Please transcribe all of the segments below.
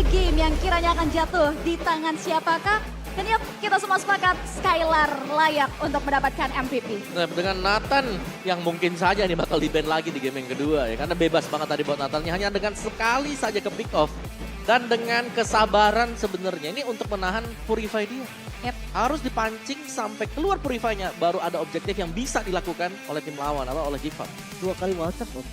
the game yang kiranya akan jatuh di tangan siapakah? Dan ya kita semua sepakat Skylar layak untuk mendapatkan MVP. Nah, dengan Nathan yang mungkin saja nih bakal di-ban lagi di game yang kedua ya. Karena bebas banget tadi buat Nathannya hanya dengan sekali saja ke pick off. Dan dengan kesabaran sebenarnya ini untuk menahan Purify dia. Yep. Harus dipancing sampai keluar Purify-nya baru ada objektif yang bisa dilakukan oleh tim lawan atau oleh Gifam. 2 kali WhatsApp om.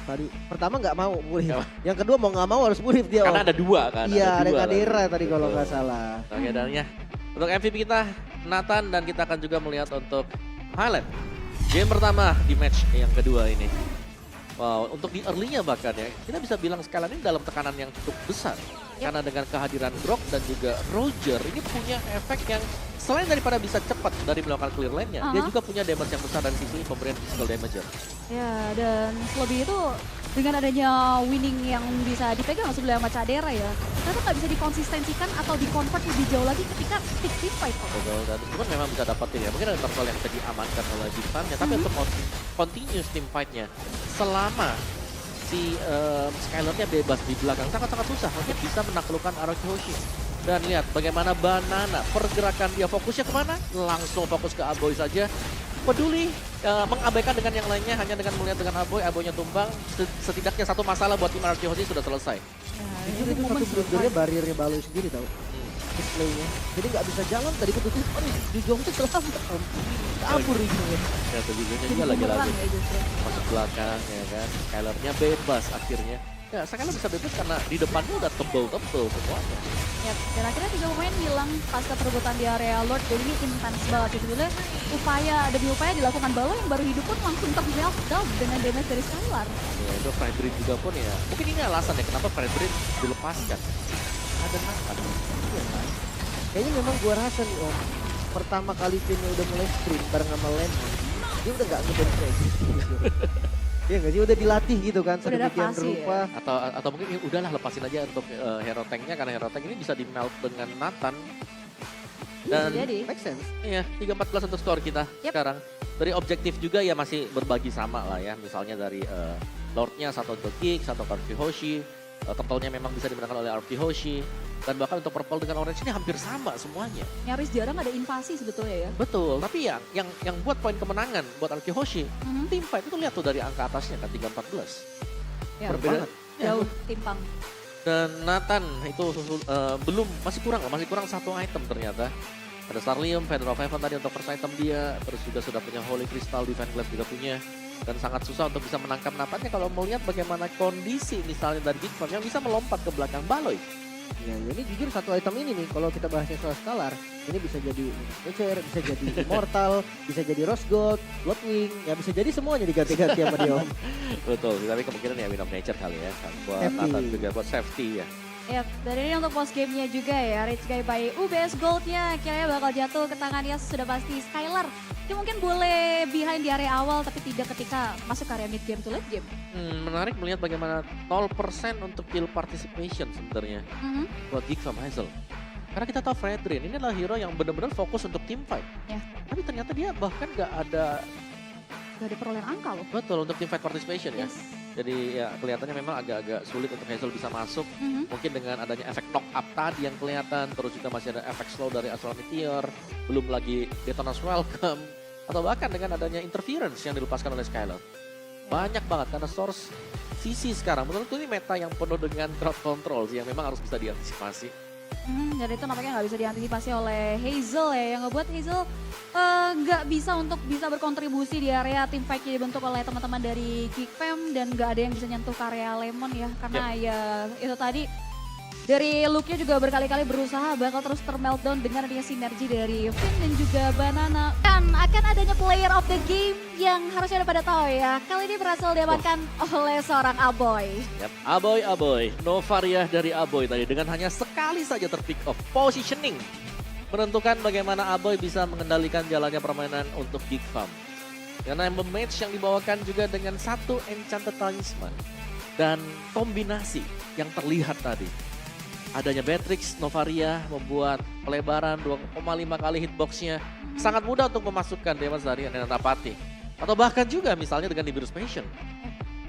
Tadi pertama nggak mau Bulif. Yang kedua mau nggak mau harus Bulif dia om. Karena ada 2 kan. Iya ada dua Kadera kan. tadi kalau nggak salah. Oke dan ya untuk MVP kita Nathan dan kita akan juga melihat untuk highlight game pertama di match yang kedua ini. Wow, untuk di early-nya bahkan ya, kita bisa bilang Skylar ini dalam tekanan yang cukup besar. Karena dengan kehadiran Grok dan juga Roger, ini punya efek yang selain daripada bisa cepat dari melakukan clear lane-nya, dia juga punya damage yang besar dari sisi pemberian physical damage. Ya, dan lebih itu dengan adanya winning yang bisa dipegang sebelah sama Cadera ya, ternyata nggak bisa dikonsistensikan atau dikonvert lebih jauh lagi ketika pick team fight. Betul, dan cuman memang bisa dapetin ya, mungkin ada turtle yang bisa diamankan oleh Gifam-nya, tapi untuk continuous team fight-nya, selama si Skylar-nya bebas di belakang, sangat-sangat susah untuk bisa menaklukkan Arakihoshi. Dan lihat bagaimana Banana, pergerakan dia fokusnya kemana? Langsung fokus ke Aboy saja. Peduli mengabaikan dengan yang lainnya hanya dengan melihat dengan Aboy, Aboynya tumbang. Setidaknya satu masalah buat tim Arakihoshi sudah selesai. Itu satu blundernya bariernya Baloy sendiri tau. Displaynya. Jadi nggak bisa jalan tadi ketutupan. Di Jong tuh selamat om. Kabur itu. Ya tujuannya juga lagi-lagi masuk belakang ya kan. Skylar-nya bebas akhirnya. Ya Skylar bisa bebas karena di depannya udah tebel-tebel semuanya. Ya, dan akhirnya 3 pemain hilang pasca perebutan di area Lord. Jadi ini intens banget gitu. Sebenarnya upaya demi upaya dilakukan Balo yang baru hidup pun langsung ter-meltdown dengan damage dari Skylar. Ya itu Fredrin juga pun ya. Mungkin ini alasan ya kenapa Fredrin dilepaskan. Ada Nathan. Iya kan? Kayaknya memang gua rasa nih om. Pertama kali timnya udah mulai sprint bareng sama Lemon. Dia udah gak nge-ban Fredrin gitu. Iya gak sih udah dilatih gitu kan sedemikian rupa. Ya. Atau mungkin ya udahlah lepasin aja untuk hero tanknya karena hero tank ini bisa di melt dengan Nathan. Dan jadi make sense. iya 3-14 untuk skor kita sekarang. Dari objektif juga ya masih berbagi sama lah ya. Misalnya dari Lordnya satu ke Giggs, satu ke Arakihoshi. Turtle-nya memang bisa dimenangkan oleh Arakihoshi. Dan bahkan untuk purple dengan orange ini hampir sama semuanya. nyaris jarang ada invasi sebetulnya ya. Betul, tapi ya yang buat poin kemenangan buat Arakihoshi, tim fight itu lihat tuh dari angka atasnya kan 3-14. Ya, Berbeda. jauh timpang. Dan Nathan itu belum masih kurang satu item ternyata. Ada Starlium, Feather of Heaven tadi untuk first item dia, terus juga sudah punya Holy Crystal, Divine Glaive juga punya. Dan sangat susah untuk bisa menangkap Nathannya kalau melihat bagaimana kondisi misalnya dari Gifam yang bisa melompat ke belakang Baloy. Ya ini jujur satu item ini nih kalau kita bahasnya soal Skylar. Ini bisa jadi Nature, bisa jadi Immortal, bisa jadi Rose Gold, Bloodwing. Ya bisa jadi semuanya diganti-ganti sama dia om. Betul, tapi kemungkinan ya Win of Nature kali ya. Buat Safety. Nathan juga buat safety ya. Ya, dan ini untuk post game-nya juga ya, Rich Guy by UBS Gold-nya kira-kira bakal jatuh ke tangannya sudah pasti Skylar. Dia mungkin boleh behind di area awal tapi tidak ketika masuk ke area mid game to late game. Menarik melihat bagaimana 0% untuk kill participation sebenarnya buat Gifam Hazel. Karena kita tahu Fredrin ini adalah hero yang benar-benar fokus untuk team fight. Ya. Tapi ternyata dia bahkan gak ada perolehan angka loh. betul untuk team fight participation ya. Yes. Jadi ya kelihatannya memang agak-agak sulit untuk Hazel bisa masuk. Mungkin dengan adanya efek knock up tadi yang kelihatan. Terus juga masih ada efek slow dari Astral Meteor. Belum lagi Detona's Welcome. Atau bahkan dengan adanya interference yang dilepaskan oleh Skylar. Banyak banget karena source CC sekarang. Menurutku ini meta yang penuh dengan crowd control sih yang memang harus bisa diantisipasi. Dan itu nampaknya nggak bisa diantisipasi oleh Hazel ya, yang ngebuat Hazel nggak bisa untuk bisa berkontribusi di area tim fight yang dibentuk oleh teman-teman dari Geekfam dan nggak ada yang bisa nyentuh ke area Lemon ya, karena ya itu tadi dari looknya juga berkali-kali berusaha bakal terus termeltdown dengan adanya sinergi dari Finn dan juga Banana. Dan akan adanya player of the game yang harusnya udah pada tahu ya, kali ini berhasil diamankan oleh seorang Aboy. Yap, Aboy. Novaria dari Aboy tadi dengan hanya sekali saja terpick off positioning. Menentukan bagaimana Aboy bisa mengendalikan jalannya permainan untuk Geekfam. Karena match yang dibawakan juga dengan satu Enchanted Talisman. Dan kombinasi yang terlihat tadi. Adanya Beatrix, Novaria membuat pelebaran 2,5 kali hitboxnya. Sangat mudah untuk memasukkan damage dari Nenatapati. Atau bahkan juga misalnya dengan Nibiru's Passion.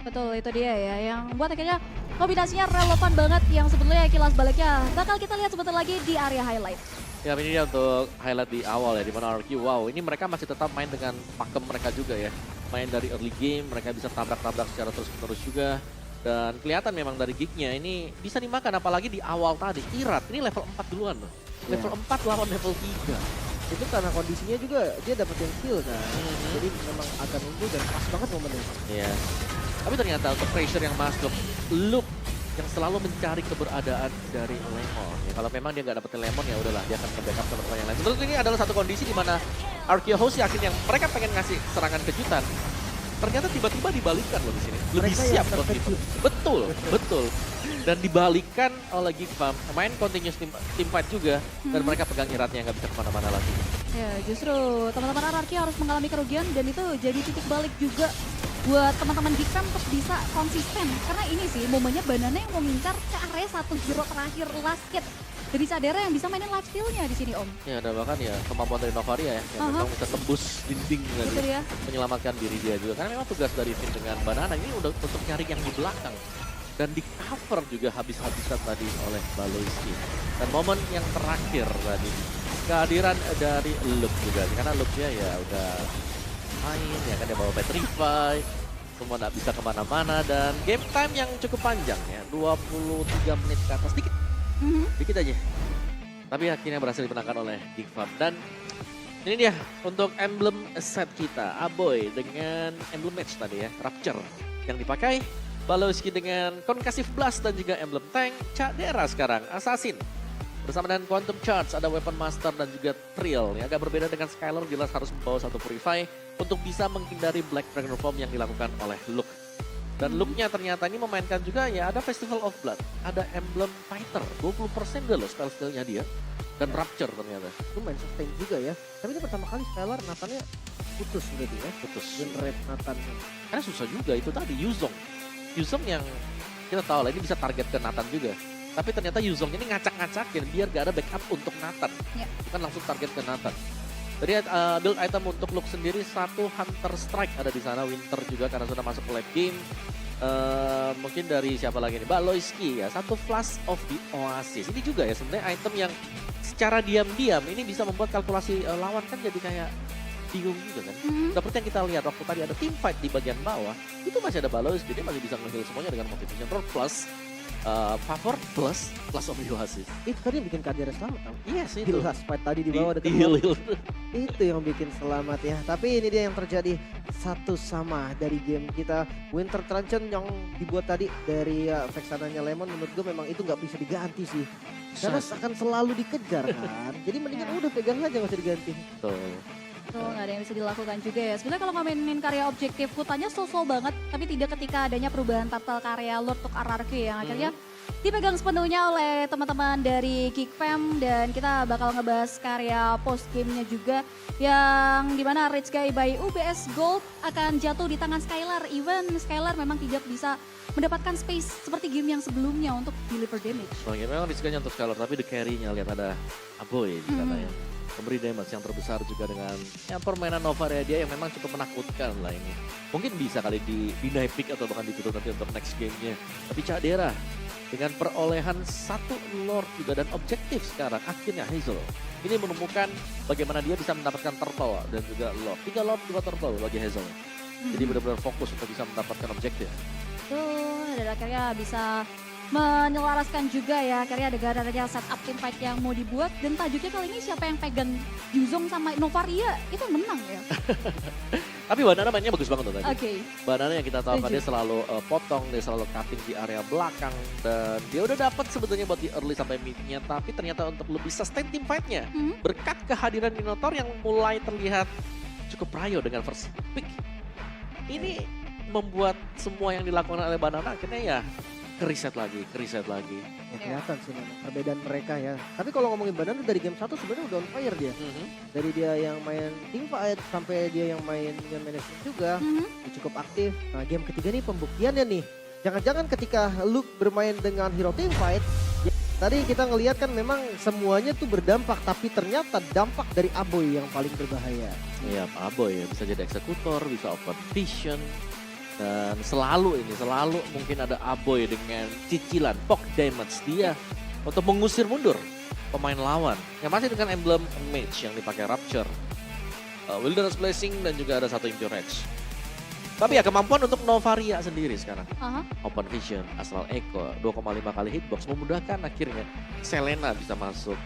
Betul, itu dia ya, yang buat akhirnya kombinasinya relevan banget yang sebetulnya kilas baliknya bakal kita lihat sebentar lagi di area highlight. Ya ini dia untuk highlight di awal ya, di mana RQ, wow ini mereka masih tetap main dengan pakem mereka juga ya. Main dari early game, mereka bisa tabrak-tabrak secara terus-menerus juga. Dan kelihatan memang dari gignya ini bisa dimakan, apalagi di awal tadi. Irat, ini level 4 duluan loh. Level 4 lawan level 3. Itu karena kondisinya juga dia dapetin kill kan. Jadi memang agak unggul dan pas banget momennya. Iya. Tapi ternyata untuk pressure yang masuk, Luke yang selalu mencari keberadaan dari Lemon. Ya, kalau memang dia nggak dapetin Lemon ya udahlah dia akan nge-backup teman-teman yang lain. Menurut ini adalah satu kondisi di mana Arkehouse yakin yang mereka pengen ngasih serangan kejutan. Ternyata tiba-tiba dibalikan loh di sini. Lebih Mereka siap yang buat itu. terkejut. Betul, betul. Dan dibalikan oleh Gigfam, main continuous team fight juga. Dan mereka pegang iratnya nggak bisa kemana-mana lagi. Ya justru teman-teman RRQ harus mengalami kerugian dan itu jadi titik balik juga buat teman-teman Gigfam untuk bisa konsisten. Karena ini sih momennya Banana yang mau ngincar ke area 1 hero terakhir last hit. Dari Cadera yang bisa mainin lifesteal-nya di sini Om. Ya ada bahkan ya kemampuan dari Novaria ya, yang memang bisa tembus dinding Itu tadi. dia. Menyelamatkan diri dia juga. Karena memang tugas dari tim dengan Banana ini udah untuk nyari yang di belakang. Dan di cover juga habis-habisan tadi oleh Baloiski. Dan momen yang terakhir tadi, kehadiran dari Luke juga. Karena Luke-nya ya udah main, ya kan dia bawa Petrify. Semua nggak bisa kemana-mana dan game time yang cukup panjang ya. 23 menit ke atas, dikit aja. Tapi akhirnya berhasil dimenangkan oleh Gigfam. Dan ini dia untuk emblem set kita. Aboy dengan emblem match tadi ya, Rapture yang dipakai. Baloiski dengan Concussive Blast dan juga emblem tank. Cadera sekarang, Assassin. Bersama dengan Quantum Charge, ada Weapon Master dan juga Trill. Yang agak berbeda dengan Skylar, jelas harus membawa satu Purify untuk bisa menghindari Black Dragon Form yang dilakukan oleh Luke. Dan look-nya ternyata ini memainkan juga ya ada Festival of Blood, ada Emblem Fighter, 20% deh loh spell-skillnya dia. Dan Rapture ternyata. Itu main sustain juga ya. Tapi ini pertama kali Skylar Nathannya putus berarti ya. Putus. Generate Nathan. Karena susah juga itu tadi, Yuzong. Yuzong yang kita tahu lah ini bisa target ke Nathan juga. Tapi ternyata Yuzong ini ngacak-ngacakin biar gak ada backup untuk Nathan. Ya. Bukan langsung target ke Nathan. Dari build item untuk Luke sendiri, satu Hunter Strike ada di sana, Winter juga karena sudah masuk ke late game. Mungkin dari siapa lagi nih, Baloiski ya, satu Flash of the Oasis. Ini juga ya sebenarnya item yang secara diam-diam ini bisa membuat kalkulasi lawan kan jadi kayak bingung juga kan. Seperti yang kita lihat waktu tadi ada team fight di bagian bawah, itu masih ada Baloiski, dia masih bisa nge-heal semuanya dengan Motivation Roar plus Favor plus Flash of the Oasis. Itu tadi yang bikin Cadera selamat tau. Yes Di itu. last fight tadi di bawah ada Di teman. heal. Itu yang bikin selamat ya. Tapi ini dia yang terjadi, satu sama dari game kita. Winter Truncheon yang dibuat tadi dari Vexananya Lemon, menurut gue memang itu nggak bisa diganti sih. Karena akan selalu dikejar kan. Jadi mendingan udah pegang aja nggak usah diganti. Betul. Tuh nggak ada yang bisa dilakukan juga ya. Sebenarnya kalau ngomongin karya objektif, hutannya so-so banget. Tapi tidak ketika adanya perubahan turtle karya Lord untuk RRQ yang akhirnya dipegang sepenuhnya oleh teman-teman dari Gigfam. Dan kita bakal ngebahas karya post game-nya juga. Yang dimana Rich Guy by UBS Gold akan jatuh di tangan Skylar. Even Skylar memang tidak bisa mendapatkan space seperti game yang sebelumnya untuk deliver damage. Oh ya memang risikonya untuk Skylar, tapi the carry-nya lihat ada Aboy di sana ya. Pemberi damage yang terbesar juga dengan ya, permainan Novaria dia yang memang cukup menakutkan lah ini. Mungkin bisa kali di naik pick atau bahkan ditutup nanti untuk next game-nya. Tapi Cadera dengan perolehan satu Lord juga dan objektif sekarang akhirnya Hazel ini menemukan bagaimana dia bisa mendapatkan turtle dan juga Lord. 3 Lord, 2 turtle bagi Hazel. Jadi benar-benar fokus untuk bisa mendapatkan objektif. Tuh, dan akhirnya bisa menyelaraskan juga ya akhirnya dengan adanya setup team fight yang mau dibuat. Dan tajuknya kali ini siapa yang pegang Yuzong sama Novaria itu menang ya. Tapi Banana mainnya bagus banget tuh tadi. Oke. Banana yang kita tahu kan Setuju. dia selalu potong, dia selalu cutting di area belakang. Dan dia udah dapat sebetulnya buat di early sampai mid-nya. Tapi ternyata untuk lebih sustain team fight-nya. Berkat kehadiran Minotaur yang mulai terlihat cukup rayo dengan first pick. Ini membuat semua yang dilakukan oleh Banana akhirnya ya keriset lagi. Ya, kelihatan sih memang perbedaan mereka ya. Tapi kalau ngomongin Banana dari game 1 sebenarnya udah on fire dia. Dari dia yang main team fight sampai dia yang main game management juga. Dia cukup aktif. Nah game ketiga nih pembuktiannya nih. Jangan-jangan ketika Luke bermain dengan hero team fight. Ya, tadi kita ngelihat kan memang semuanya tuh berdampak. Tapi ternyata dampak dari Aboy yang paling berbahaya. Iya, Aboy ya bisa jadi eksekutor, bisa open vision. Dan selalu mungkin ada Aboy dengan cicilan poke damage dia untuk mengusir mundur pemain lawan. Yang masih dengan emblem mage yang dipakai Rapture. Wilderness Blessing dan juga ada satu Impure Edge. Tapi ya kemampuan untuk Novaria sendiri sekarang. Open Vision, Astral Echo, 2,5 kali hitbox memudahkan akhirnya Selena bisa masuk.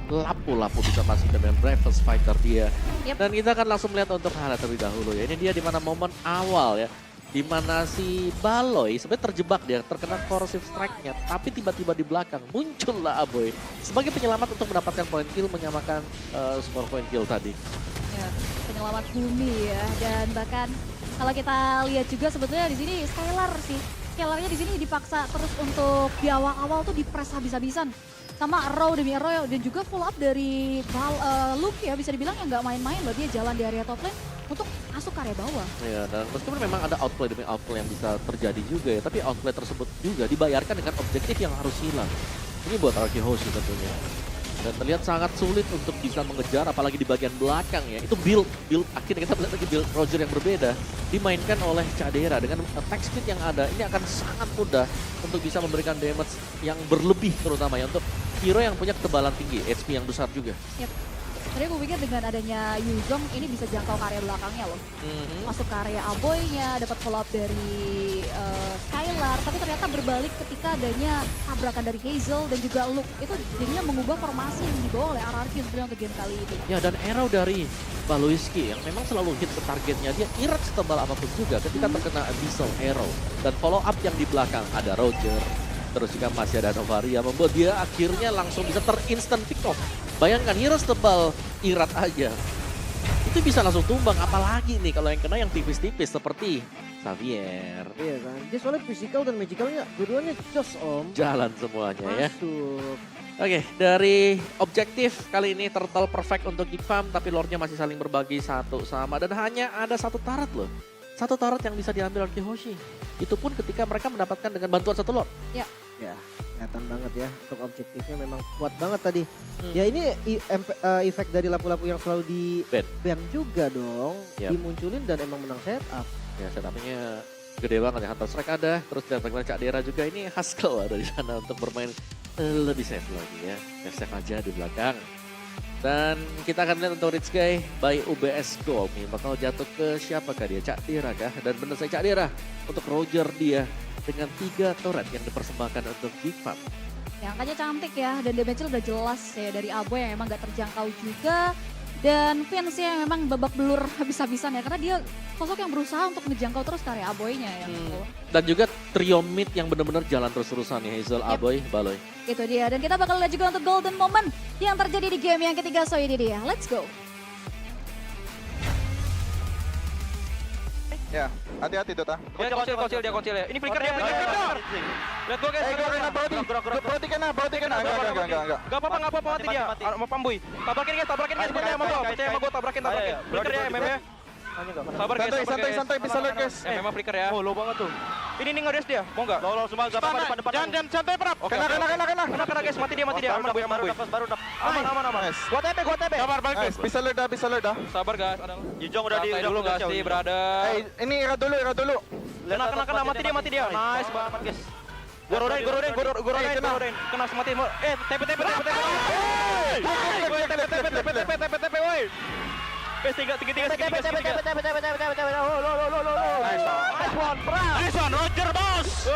Lapu-lapu bisa masuk dengan Bravest Fighter dia. Dan kita akan langsung melihat untuk hal terlebih dahulu ya. Ini dia di mana momen awal ya. Di mana si Baloy sebenarnya terjebak dia, terkena corrosive strike-nya. Tapi tiba-tiba di belakang muncullah Aboy sebagai penyelamat untuk mendapatkan point kill, menyamakan skor point kill tadi. Ya, penyelamat bumi ya. Dan bahkan kalau kita lihat juga sebetulnya di sini Skylar sih. Skylarnya di sini dipaksa terus untuk di awal-awal tuh dipres habis-habisan. Sama Arrow demi Arrow dan juga follow up dari Luke ya, bisa dibilang yang nggak main-main loh, dia jalan di area top lane untuk masuk ke area bawah. Iya, dan meskipun memang ada outplay demi outplay yang bisa terjadi juga ya, tapi outplay tersebut juga dibayarkan dengan objektif yang harus hilang. Ini buat Arky Hoshi tentunya. Dan terlihat sangat sulit untuk bisa mengejar, apalagi di bagian belakang ya. Itu build akhirnya kita melihat lagi build Roger yang berbeda dimainkan oleh Cadera dengan attack speed yang ada. Ini akan sangat mudah untuk bisa memberikan damage yang berlebih terutama ya untuk hero yang punya ketebalan tinggi, HP yang besar juga. Yep. Tadi aku pikir dengan adanya Yuzong ini bisa jangkau ke area belakangnya loh. Masuk ke area Aboy-nya, dapat follow up dari Skylar. Tapi ternyata berbalik ketika adanya tabrakan dari Hazel dan juga Luke. Itu jadinya mengubah formasi yang dibawa oleh RRQ sebenarnya untuk game kali ini. Ya, dan arrow dari Baloyski yang memang selalu hit ke targetnya. Dia irat setebal apapun juga ketika terkena Abyssal Arrow. Dan follow up yang di belakang ada Roger. Terus juga masih ada Novaria, membuat dia akhirnya langsung bisa ter-instant pick off. Bayangkan hero setebal irat aja. Itu bisa langsung tumbang, apalagi nih kalau yang kena yang tipis-tipis seperti Xavier. Iya kan, dia soalnya physical dan magicalnya dua-duanya jos om. Jalan semuanya ya. Masuk. Oke, dari objektif kali ini Turtle perfect untuk Geek Farm, tapi lore-nya masih saling berbagi satu sama. Dan hanya ada satu turret loh. Satu turret yang bisa diambil oleh Hoshi. Itu pun ketika mereka mendapatkan dengan bantuan satu lord. Ya. Ya, kelihatan banget ya. Untuk objektifnya memang kuat banget tadi. Ya ini efek dari lapu-lapu yang selalu di ban juga dong. Dimunculin dan emang menang setup. Ya, setupnya gede banget ya. Hunter Strike ada. Terus dan bagaimana Cak Dera juga ini Haskell ada di sana untuk bermain lebih safe lagi ya. Safe aja di belakang. Dan kita akan lihat untuk Rich Guy by UBS Gold nih bakal jatuh ke siapakah dia? Cak Dera kah? Dan benar saya Cak Dera untuk Roger dia dengan 3 turret yang dipersembahkan untuk Geek Farm. Ya, angkanya cantik ya dan damage udah jelas ya dari Aboy yang emang gak terjangkau juga. Dan Vince yang memang babak belur habis-habisan ya karena dia sosok yang berusaha untuk ngejangkau terus ke area Aboy-nya ya. Dan juga trio mid yang benar-benar jalan terus-terusan ya, Hazel, Aboy, Baloy. Itu dia, dan kita bakal lihat juga untuk golden moment yang terjadi di game yang ketiga, so ini dia. Let's go. Ya, hati-hati Dota. Dia kocil ya. Ini flicker dia. Lihat gua guys. Berarti kena. Enggak. Gak apa-apa mati dia. Mau pambuy. Tabrakin guys percaya sama gua. Percaya sama gua tabrakin. Flicker ya MM ya. Sabar guys. Santai bisa lihat guys. Memang flicker ya. Oh, low banget tuh. Ini nge-res dia. Mau enggak? Lo semua gak apa-apa depan. Jangan santai prap. Kena. Guys, mati dia. Aman boy. Baru dapat. Aman. Gua TP. Sabar balik. Bisa lihat dah. Sabar guys. Jujong udah di dulu gak sih, brother? Ini era dulu. Kena mati dia. Nice banget guys. Gua rodain. Kena mati. TP. Woi. Tiga. Nice one, Roger bos.